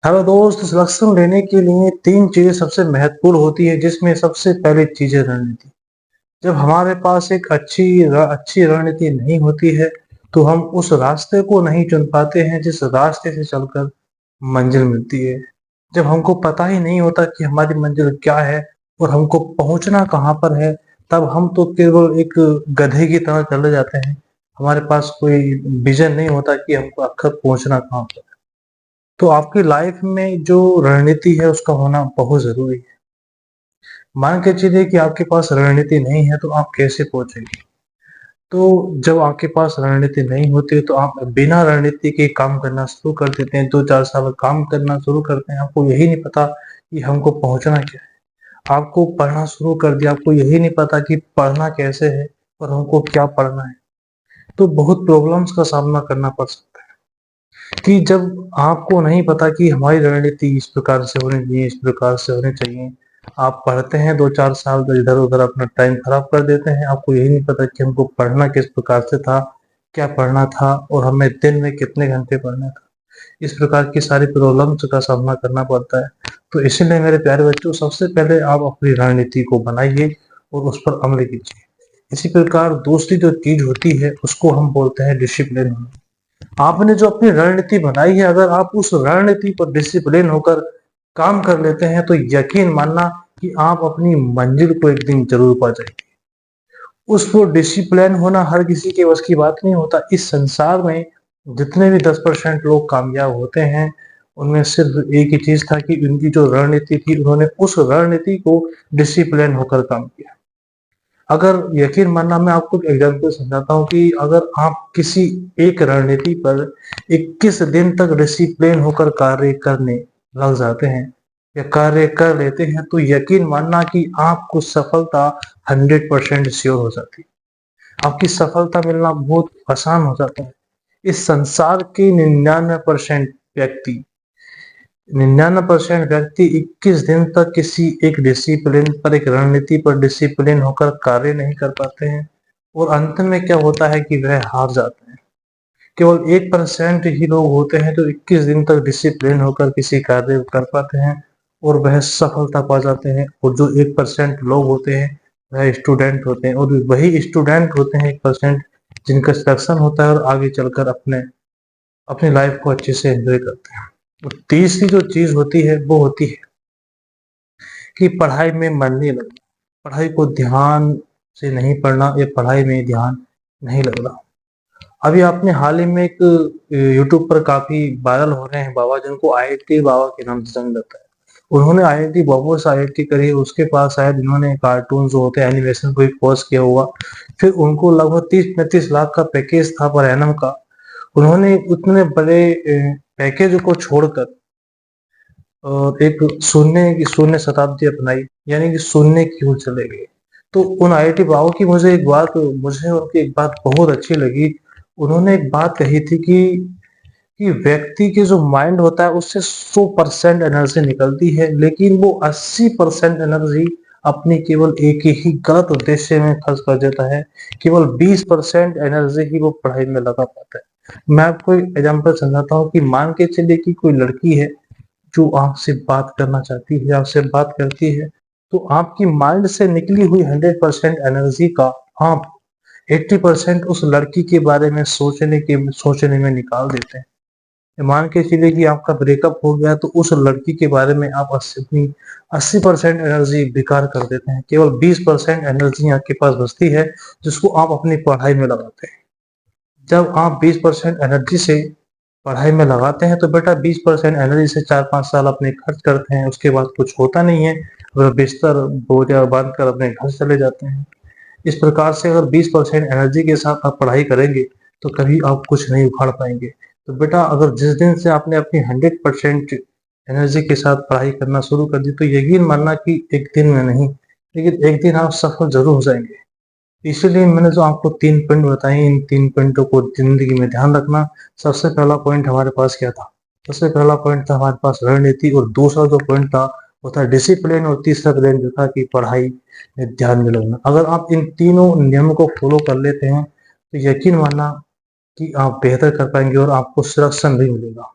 Hello दोस्त, selection लेने के लिए तीन चीजें सबसे महत्वपूर्ण होती है, जिसमें सबसे पहले चीज है रणनीति। जब हमारे पास एक अच्छी रणनीति नहीं होती है तो हम उस रास्ते को नहीं चुन पाते हैं जिस रास्ते से चलकर मंजिल मिलती है। जब हमको पता ही नहीं होता कि हमारी मंजिल क्या है और हमको पहुंचना कहाँ पर है, तब हम तो केवल एक गधे की तरह चले जाते हैं। हमारे पास कोई विजन नहीं होता कि हमको आखिर पहुंचना कहाँ पर। तो आपकी लाइफ में जो रणनीति है उसका होना बहुत जरूरी है। मान के चलिए कि आपके पास रणनीति नहीं है तो आप कैसे पहुंचेंगे। तो जब आपके पास रणनीति नहीं होती तो आप बिना रणनीति के काम करना शुरू कर देते हैं। 2-4 साल काम करना शुरू करते हैं, आपको यही नहीं पता कि हमको पहुंचना क्या है। आपको पढ़ना शुरू कर दिया, आपको यही नहीं पता कि पढ़ना कैसे है और हमको क्या पढ़ना है। तो बहुत प्रॉब्लम्स का सामना करना पड़ सकता है कि जब आपको नहीं पता कि हमारी रणनीति इस प्रकार से होनी चाहिए, इस प्रकार से होनी चाहिए। आप पढ़ते हैं 2-4 साल तो इधर उधर अपना टाइम खराब कर देते हैं। आपको यही नहीं पता कि हमको पढ़ना किस प्रकार से था, क्या पढ़ना था और हमें दिन में कितने घंटे पढ़ना था। इस प्रकार की सारी प्रॉब्लम्स का सामना करना पड़ता है। तो इसीलिए मेरे प्यारे बच्चों, सबसे पहले आप अपनी रणनीति को बनाइए और उस पर अमल कीजिए। इसी प्रकार दूसरी जो चीज होती है उसको हम बोलते हैं डिसिप्लिन। आपने जो अपनी रणनीति बनाई है, अगर आप उस रणनीति पर डिसिप्लिन होकर काम कर लेते हैं तो यकीन मानना कि आप अपनी मंजिल को एक दिन जरूर पा जाएंगे। उस पर डिसिप्लिन होना हर किसी के बस की बात नहीं होता। इस संसार में जितने भी 10% लोग कामयाब होते हैं, उनमें सिर्फ एक ही चीज था कि उनकी जो रणनीति थी, उन्होंने उस रणनीति को डिसिप्लिन होकर काम किया। अगर यकीन मानना, मैं आपको एक एग्जाम्पल समझाता हूँ कि अगर आप किसी एक रणनीति पर 21 दिन तक डिसिप्लिन होकर कार्य करने लग जाते हैं या कार्य कर लेते हैं, तो यकीन मानना कि आपको सफलता 100% श्योर हो जाती है। आपकी सफलता मिलना बहुत आसान हो जाता है। इस संसार के 99% व्यक्ति 21 दिन तक किसी एक डिसिप्लिन पर, एक रणनीति पर डिसिप्लिन होकर कार्य नहीं कर पाते हैं और अंत में क्या होता है कि वह हार जाते हैं। केवल 1% ही लोग होते हैं जो 21 दिन तक डिसिप्लिन होकर किसी कार्य को कर पाते हैं और वह सफलता पा जाते हैं। और जो 1% लोग होते हैं वह स्टूडेंट होते हैं, और वही स्टूडेंट होते हैं 1% जिनका सिलेक्शन होता है और आगे चलकर अपने अपनी लाइफ को अच्छे से एंजॉय करते हैं। और तीसरी जो चीज होती है वो होती है कि पढ़ाई में मन नहीं लगना। पढ़ाई को ध्यान से नहीं पढ़ना या पढ़ाई में ध्यान नहीं लगना। अभी आपने हाल ही में एक यूट्यूब पर काफी वायरल हो रहे हैं बाबा, जिनको आईआईटी बाबा के नाम से जाना जाता है। उन्होंने आईआईटी बॉम्बे से आईआईटी करी है। उसके पास शायद इन्होंने कार्टून जो होते हैं, एनिमेशन को एक कोर्स किया हुआ। फिर उनको लगभग 30-35 लाख का पैकेज था पर एनम का। उन्होंने उतने बड़े पैकेज को छोड़कर और एक शून्य की शून्य शताब्दी अपनाई, यानी कि शून्य की ओर चले गए। तो उन आईआईटी बाबू की मुझे उनकी एक बात बहुत अच्छी लगी। उन्होंने एक बात कही थी कि व्यक्ति के जो माइंड होता है उससे 100% एनर्जी निकलती है, लेकिन वो 80% एनर्जी अपनी केवल एक ही गलत उद्देश्य में खर्च कर देता है। केवल 20% एनर्जी ही वो पढ़ाई में लगा पाता है। मैं आपको एक एग्जाम्पल समझाता हूँ कि मान के चलिए कि कोई लड़की है जो आपसे बात करना चाहती है, आपसे बात करती है, तो आपकी माइंड से निकली हुई 100% एनर्जी का आप 80% उस लड़की के बारे में सोचने में निकाल देते हैं। मान के चलिए कि आपका ब्रेकअप हो गया तो उस लड़की के बारे में आप अपनी 80% एनर्जी बेकार कर देते हैं। केवल 20% एनर्जी आपके पास बचती है जिसको आप अपनी पढ़ाई में लगाते हैं। जब आप 20% एनर्जी से पढ़ाई में लगाते हैं तो बेटा 20% एनर्जी से 4-5 साल अपने खर्च करते हैं, उसके बाद कुछ होता नहीं है, वह बिस्तर बोझा बांध कर अपने घर चले जाते हैं। इस प्रकार से अगर 20% एनर्जी के साथ आप पढ़ाई करेंगे तो कभी आप कुछ नहीं उखाड़ पाएंगे। तो बेटा, अगर जिस दिन से आपने अपनी 100% एनर्जी के साथ पढ़ाई करना शुरू कर दी तो यकीन मानना कि एक दिन में नहीं, लेकिन एक दिन आप सफल जरूर हो जाएंगे। इसीलिए मैंने जो आपको 3 पॉइंट बताए, इन 3 पॉइंटों को जिंदगी में ध्यान रखना। सबसे पहला पॉइंट हमारे पास क्या था? सबसे पहला पॉइंट था हमारे पास रणनीति, और दूसरा जो पॉइंट था वो था डिसिप्लिन, और तीसरा पॉइंट जो था कि पढ़ाई में ध्यान में लगना। अगर आप इन तीनों नियमों को फॉलो कर लेते हैं तो यकीन मानना कि आप बेहतर कर पाएंगे और आपको सिलेक्शन भी मिलेगा।